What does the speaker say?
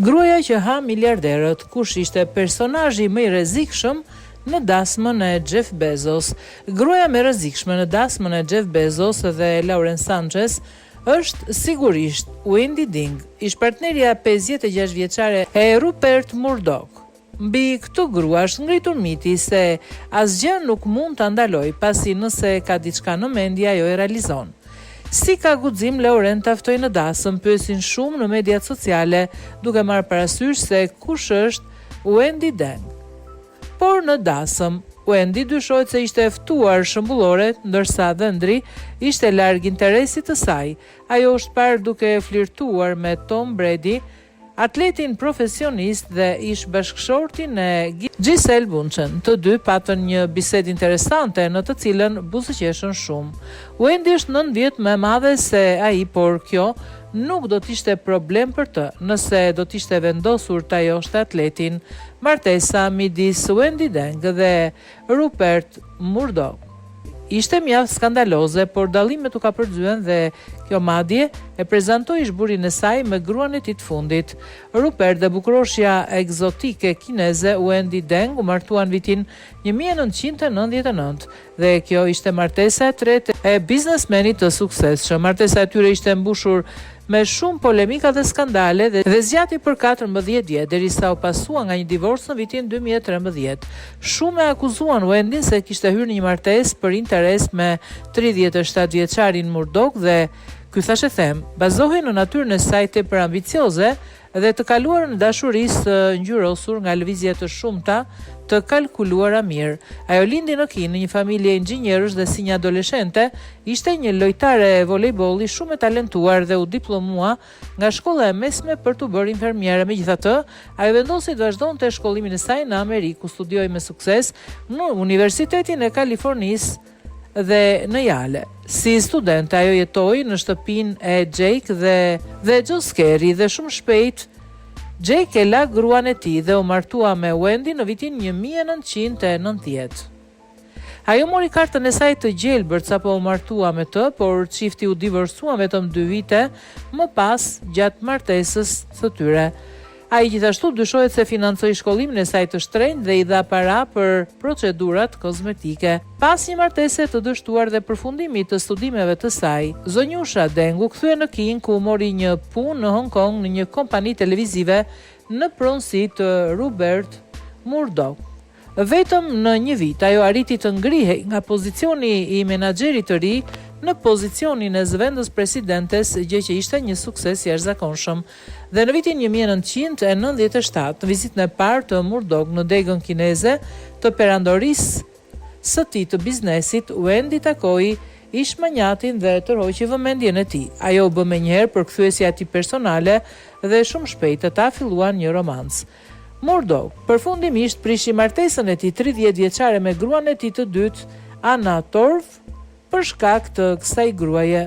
Gruaja që ha miliarderët, kush ishte personazhi më i rrezikshëm në dasmën e Jeff Bezos. Gruaja më e rrezikshme në dasmën e Jeff Bezos dhe Lauren Sanchez është sigurisht Wendy Ding, ish-partnerja 56 vjeçare e Rupert Murdoch. Mbi këtu grua është ngritur miti se asgjë nuk mund ta ndaloj, pasi nëse ka diçka në mendje ajo e realizon. Si ka guxim Lauren ta ftoi në dasëm, pyesin shumë në mediat sociale, duke marrë parasysh se kush është Wendy Ding. Por në dasëm, Wendy dyshohet se ishte ftuar shëmbullore, ndërsa Dendri ishte larg interesit të saj. Ajo është parë duke flirtuar me Tom Brady, atletin profesionist dhe ish bashkëshortin e Giselle Bündchen. Të dy patën një bisedë interesante në të cilën buzëqeshën shumë. Wendy është 9 vjet më e madhe se ai, por kjo nuk do t'ishte problem për të, nëse do t'ishte vendosur të ajoshte atletin. Martesa midis Wendy Ding dhe Rupert Murdoch ishte mjaft skandaloze, por dallimet u ka përzyen dhe kjo madje e prezantoi zhburin e saj me gruan e tij të fundit. Rupert dhe bukuroshja egzotike kineze Wendy Ding u martuan vitin 1999 dhe kjo ishte martesa e tretë e biznesmenit të suksesshëm. Martesa e tyre ishte mbushur me shumë polemika dhe skandale dhe zgjati për 14 vjet, derisa u pasua nga një divorc në vitin 2013. Shumë e akuzuan Wendyn se kishte hyrë në një martesë për interes me 37 vjeçarin Murdoch dhe ky thashë them, bazohej në natyrën e saj tepër ambicioze dhe të kaluar në dashurisë ngjyrosur nga lëvizje të shumta të kalkuluara mirë. Ajo lindi në Kinë, në një familje inxhinierësh dhe si një adoleshente ishte një lojtare e volejbolli shumë e talentuar dhe u diplomua nga shkolla e mesme për të bërë infermiere. Megjithatë, ajo vendosi të vazhdonte shkollimin e saj në Amerikë, ku studioi me sukses në Universitetin e Kalifornisë dhe në Yale. Si studente ajo jetoi në shtëpinë e Jake dhe Joe Skerry dhe shumë shpejt Jake e la gruan e tij dhe u martua me Wendy në vitin 1990. Ajo mori kartën e saj të gjelbërt sapo u martua me të, por çifti u divorcua vetëm 2 vite më pas gjatë martesës së tyre. Ai gjithashtu dyshohet se financoi shkollimin e saj të shtrenjtë dhe i dha para për procedurat kozmetike. Pas një martese të dështuar dhe përfundimit të studimeve të saj, zonjusha Deng u kthye në Kinë, ku mori një punë në Hong Kong në një kompani televizive në pronësi të Rupert Murdoch. Vetëm në një vit ajo arriti të ngrihej nga pozicioni i menaxherit të ri në pozicionin e zëvendës presidentes, gjë që ishte një sukses jashtëzakonshëm. Dhe në vitin 1997, në vizitën e parë të Murdoch në degën kineze të perandorisë së tij të biznesit, Wendy takoi ish-manjatin dhe tërhoqi vëmendjen e tij. Ajo u bë menjëherë përkthyesja e tij personale dhe shumë shpejt ata filluan një romancë. Murdoch përfundimisht prishi martesën e tij 30 vjeçare me gruan e tij të dytë, Anna Torv, për shkak të kësaj gruaje.